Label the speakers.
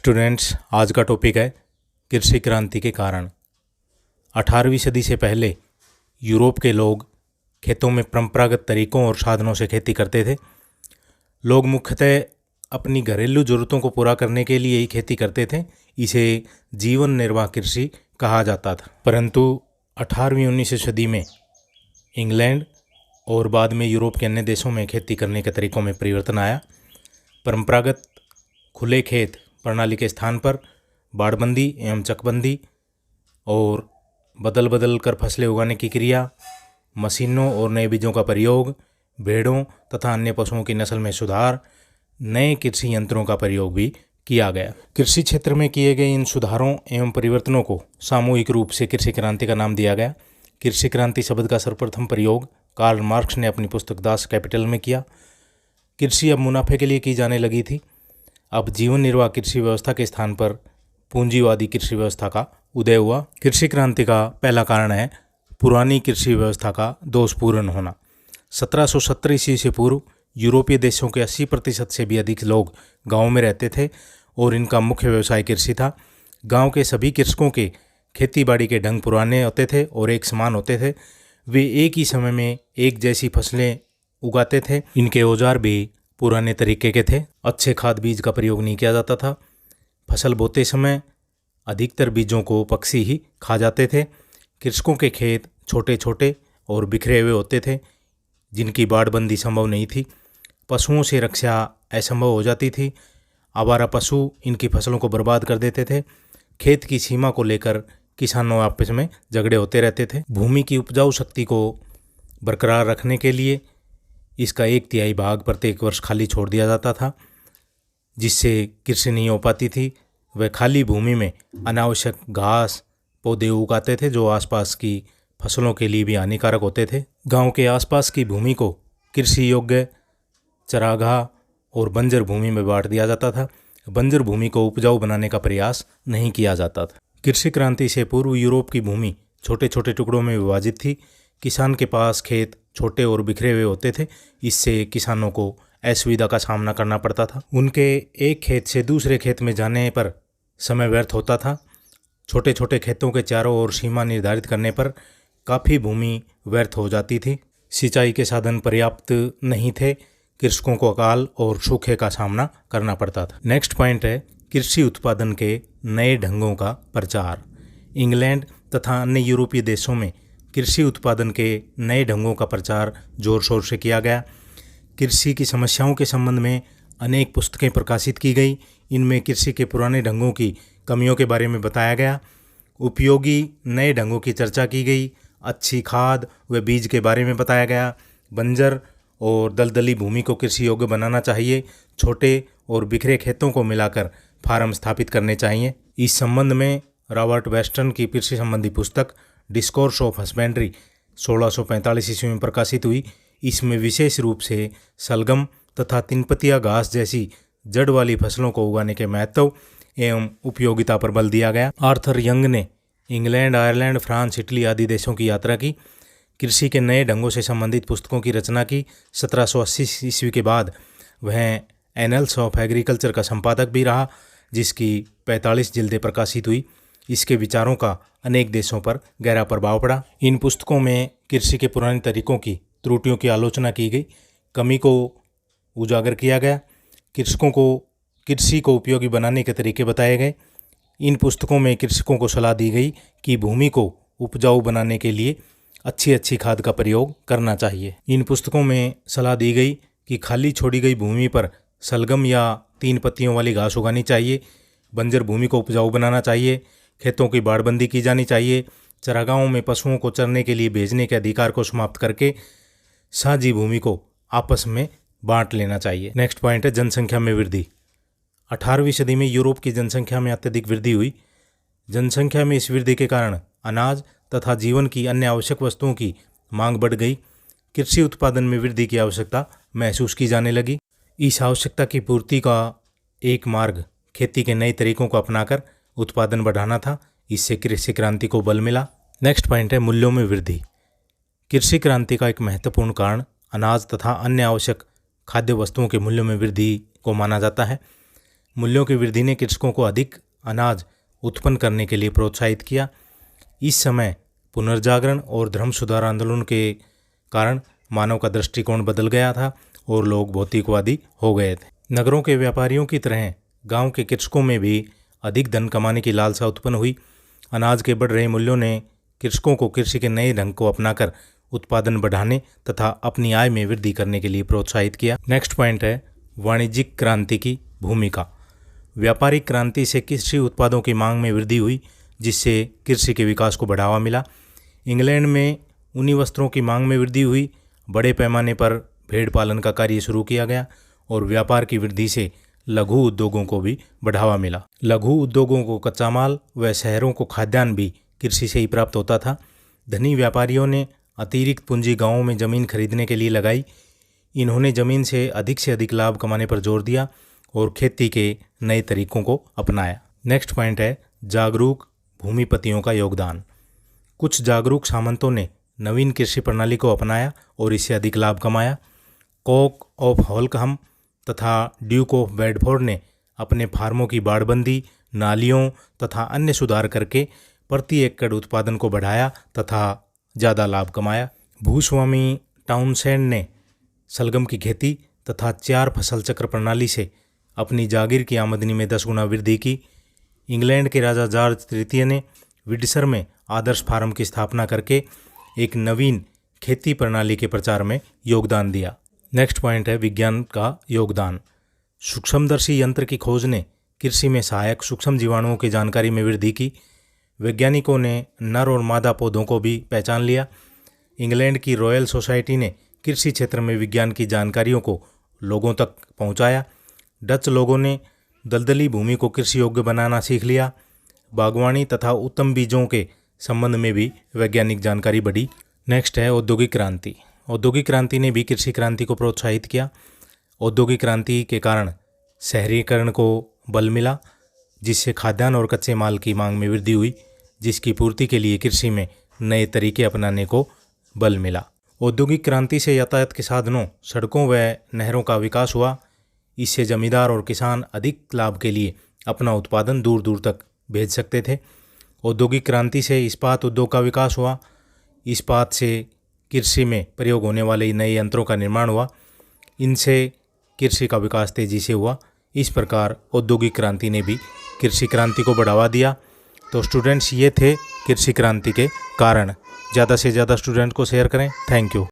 Speaker 1: Students, आज का topic है कृषि क्रांति के कारण। 18वीं सदी से पहले यूरोप के लोग खेतों में परंपरागत तरीकों और साधनों से खेती करते थे। लोग मुख्यतः अपनी घरेलू ज़रूरतों को पूरा करने के लिए ही खेती करते थे। इसे जीवन निर्वाह कृषि कहा जाता था। परंतु 18वीं 19वीं सदी में इंग्लैंड और बाद में यूरोप के अन्य देशों में खेती करने के तरीकों में परिवर्तन आया। परंपरागत खुले खेत प्रणाली के स्थान पर बाड़बंदी एवं चकबंदी और बदल बदल कर फसलें उगाने की क्रिया, मशीनों और नए बीजों का प्रयोग, भेड़ों तथा अन्य पशुओं की नस्ल में सुधार, नए कृषि यंत्रों का प्रयोग भी किया गया। कृषि क्षेत्र में किए गए इन सुधारों एवं परिवर्तनों को सामूहिक रूप से कृषि क्रांति का नाम दिया गया। कृषि क्रांति शब्द का सर्वप्रथम प्रयोग कार्ल मार्क्स ने अपनी पुस्तक दास कैपिटल में किया। कृषि अब मुनाफे के लिए की जाने लगी थी। अब जीवन निर्वाह कृषि व्यवस्था के स्थान पर पूंजीवादी कृषि व्यवस्था का उदय हुआ। कृषि क्रांति का पहला कारण है पुरानी कृषि व्यवस्था का दोषपूर्ण होना। 1770 ईस्वी से पूर्व यूरोपीय देशों के 80% से भी अधिक लोग गाँव में रहते थे और इनका मुख्य व्यवसाय कृषि था। गाँव के सभी कृषकों के खेती बाड़ी के ढंग पुराने होते थे और एक समान होते थे। वे एक ही समय में एक जैसी फसलें उगाते थे। इनके औजार भी पुराने तरीके के थे। अच्छे खाद बीज का प्रयोग नहीं किया जाता था। फसल बोते समय अधिकतर बीजों को पक्षी ही खा जाते थे। कृषकों के खेत छोटे छोटे और बिखरे हुए होते थे जिनकी बाड़बंदी संभव नहीं थी। पशुओं से रक्षा असंभव हो जाती थी। आवारा पशु इनकी फसलों को बर्बाद कर देते थे। खेत की सीमा को लेकर किसानों आपस में झगड़े होते रहते थे। भूमि की उपजाऊ शक्ति को बरकरार रखने के लिए इसका 1/3 भाग प्रत्येक वर्ष खाली छोड़ दिया जाता था, जिससे कृषि नहीं हो पाती थी। वह खाली भूमि में अनावश्यक घास पौधे उगाते थे जो आसपास की फसलों के लिए भी हानिकारक होते थे। गांव के आसपास की भूमि को कृषि योग्य, चरागाह और बंजर भूमि में बांट दिया जाता था। बंजर भूमि को उपजाऊ बनाने का प्रयास नहीं किया जाता था। कृषि क्रांति से पूर्व यूरोप की भूमि छोटे छोटे टुकड़ों में विभाजित थी। किसान के पास खेत छोटे और बिखरे हुए होते थे। इससे किसानों को असुविधा का सामना करना पड़ता था। उनके एक खेत से दूसरे खेत में जाने पर समय व्यर्थ होता था। छोटे छोटे खेतों के चारों ओर सीमा निर्धारित करने पर काफ़ी भूमि व्यर्थ हो जाती थी। सिंचाई के साधन पर्याप्त नहीं थे। कृषकों को अकाल और सूखे का सामना करना पड़ता था। नेक्स्ट पॉइंट है कृषि उत्पादन के नए ढंगों का प्रचार। इंग्लैंड तथा अन्य यूरोपीय देशों में कृषि उत्पादन के नए ढंगों का प्रचार जोर शोर से किया गया। कृषि की समस्याओं के संबंध में अनेक पुस्तकें प्रकाशित की गई। इनमें कृषि के पुराने ढंगों की कमियों के बारे में बताया गया। उपयोगी नए ढंगों की चर्चा की गई। अच्छी खाद व बीज के बारे में बताया गया। बंजर और दलदली भूमि को कृषि योग्य बनाना चाहिए। छोटे और बिखरे खेतों को मिलाकर फार्म स्थापित करने चाहिए। इस संबंध में रॉबर्ट वेस्टर्न की कृषि संबंधी पुस्तक डिस्कोर्स ऑफ हस्बेंड्री 1645 ईस्वी में प्रकाशित हुई। इसमें विशेष रूप से सलगम तथा तिनपतिया घास जैसी जड़ वाली फसलों को उगाने के महत्व एवं उपयोगिता पर बल दिया गया। आर्थर यंग ने इंग्लैंड, आयरलैंड, फ्रांस, इटली आदि देशों की यात्रा की। कृषि के नए ढंगों से संबंधित पुस्तकों की रचना की। 1780 ईस्वी के बाद वह एनल्स ऑफ एग्रीकल्चर का संपादक भी रहा, जिसकी 45 जिल्दें प्रकाशित हुई। इसके विचारों का अनेक देशों पर गहरा प्रभाव पड़ा। इन पुस्तकों में कृषि के पुराने तरीकों की त्रुटियों की आलोचना की गई, कमी को उजागर किया गया, कृषकों को कृषि को उपयोगी बनाने के तरीके बताए गए। इन पुस्तकों में कृषकों को सलाह दी गई कि भूमि को उपजाऊ बनाने के लिए अच्छी खाद का प्रयोग करना चाहिए। इन पुस्तकों में सलाह दी गई कि खाली छोड़ी गई भूमि पर सलगम या 3 पत्तियों वाली घास उगानी चाहिए। बंजर भूमि को उपजाऊ बनाना चाहिए। खेतों की बाड़बंदी की जानी चाहिए। चरागाहों में पशुओं को चरने के लिए भेजने के अधिकार को समाप्त करके साझी भूमि को आपस में बांट लेना चाहिए। नेक्स्ट पॉइंट है जनसंख्या में वृद्धि। 18वीं सदी में यूरोप की जनसंख्या में अत्यधिक वृद्धि हुई। जनसंख्या में इस वृद्धि के कारण अनाज तथा जीवन की अन्य आवश्यक वस्तुओं की मांग बढ़ गई। कृषि उत्पादन में वृद्धि की आवश्यकता महसूस की जाने लगी। इस आवश्यकता की पूर्ति का एक मार्ग खेती के नए तरीकों को अपनाकर उत्पादन बढ़ाना था। इससे कृषि क्रांति को बल मिला। नेक्स्ट पॉइंट है मूल्यों में वृद्धि। कृषि क्रांति का एक महत्वपूर्ण कारण अनाज तथा अन्य आवश्यक खाद्य वस्तुओं के मूल्यों में वृद्धि को माना जाता है। मूल्यों की वृद्धि ने कृषकों को अधिक अनाज उत्पन्न करने के लिए प्रोत्साहित किया। इस समय पुनर्जागरण और धर्म सुधार आंदोलन के कारण मानव का दृष्टिकोण बदल गया था और लोग भौतिकवादी हो गए थे। नगरों के व्यापारियों की तरह गांव के कृषकों में भी अधिक धन कमाने की लालसा उत्पन्न हुई। अनाज के बढ़ रहे मूल्यों ने कृषकों को कृषि के नए ढंग को अपनाकर उत्पादन बढ़ाने तथा अपनी आय में वृद्धि करने के लिए प्रोत्साहित किया। नेक्स्ट पॉइंट है वाणिज्यिक क्रांति की भूमिका। व्यापारिक क्रांति से कृषि उत्पादों की मांग में वृद्धि हुई, जिससे कृषि के विकास को बढ़ावा मिला। इंग्लैंड में ऊनी वस्त्रों की मांग में वृद्धि हुई, बड़े पैमाने पर भेड़ पालन का कार्य शुरू किया गया और व्यापार की वृद्धि से लघु उद्योगों को भी बढ़ावा मिला। लघु उद्योगों को कच्चा माल व शहरों को खाद्यान्न भी कृषि से ही प्राप्त होता था। धनी व्यापारियों ने अतिरिक्त पूंजी गांवों में ज़मीन खरीदने के लिए लगाई। इन्होंने ज़मीन से अधिक लाभ कमाने पर जोर दिया और खेती के नए तरीकों को अपनाया। नेक्स्ट पॉइंट है जागरूक भूमिपतियों का योगदान। कुछ जागरूक सामंतों ने नवीन कृषि प्रणाली को अपनाया और इससे अधिक लाभ कमाया। कॉक ऑफ होलकहम तथा ड्यूक ऑफ बेडफोर्ड ने अपने फार्मों की बाड़बंदी, नालियों तथा अन्य सुधार करके प्रति एकड़ उत्पादन को बढ़ाया तथा ज़्यादा लाभ कमाया। भूस्वामी टाउनसेंड ने सलगम की खेती तथा 4 फसल चक्र प्रणाली से अपनी जागीर की आमदनी में 10 गुना वृद्धि की। इंग्लैंड के राजा जॉर्ज तृतीय ने विंडसर में आदर्श फार्म की स्थापना करके एक नवीन खेती प्रणाली के प्रचार में योगदान दिया। नेक्स्ट पॉइंट है विज्ञान का योगदान। सूक्ष्मदर्शी यंत्र की खोज ने कृषि में सहायक सूक्ष्म जीवाणुओं की जानकारी में वृद्धि की। वैज्ञानिकों ने नर और मादा पौधों को भी पहचान लिया। इंग्लैंड की रॉयल सोसाइटी ने कृषि क्षेत्र में विज्ञान की जानकारियों को लोगों तक पहुंचाया। डच लोगों ने दलदली भूमि को कृषि योग्य बनाना सीख लिया। बागवानी तथा उत्तम बीजों के संबंध में भी वैज्ञानिक जानकारी बढ़ी। नेक्स्ट है औद्योगिक क्रांति। औद्योगिक क्रांति ने भी कृषि क्रांति को प्रोत्साहित किया। औद्योगिक क्रांति के कारण शहरीकरण को बल मिला, जिससे खाद्यान्न और कच्चे माल की मांग में वृद्धि हुई, जिसकी पूर्ति के लिए कृषि में नए तरीके अपनाने को बल मिला। औद्योगिक क्रांति से यातायात के साधनों, सड़कों व नहरों का विकास हुआ। इससे जमींदार और किसान अधिक लाभ के लिए अपना उत्पादन दूर दूर तक भेज सकते थे। औद्योगिक क्रांति से इस्पात उद्योग का विकास हुआ। इस्पात से कृषि में प्रयोग होने वाले नए यंत्रों का निर्माण हुआ। इनसे कृषि का विकास तेजी से हुआ। इस प्रकार औद्योगिक क्रांति ने भी कृषि क्रांति को बढ़ावा दिया। तो स्टूडेंट्स, ये थे कृषि क्रांति के कारण। ज़्यादा से ज़्यादा स्टूडेंट को शेयर करें। Thank you.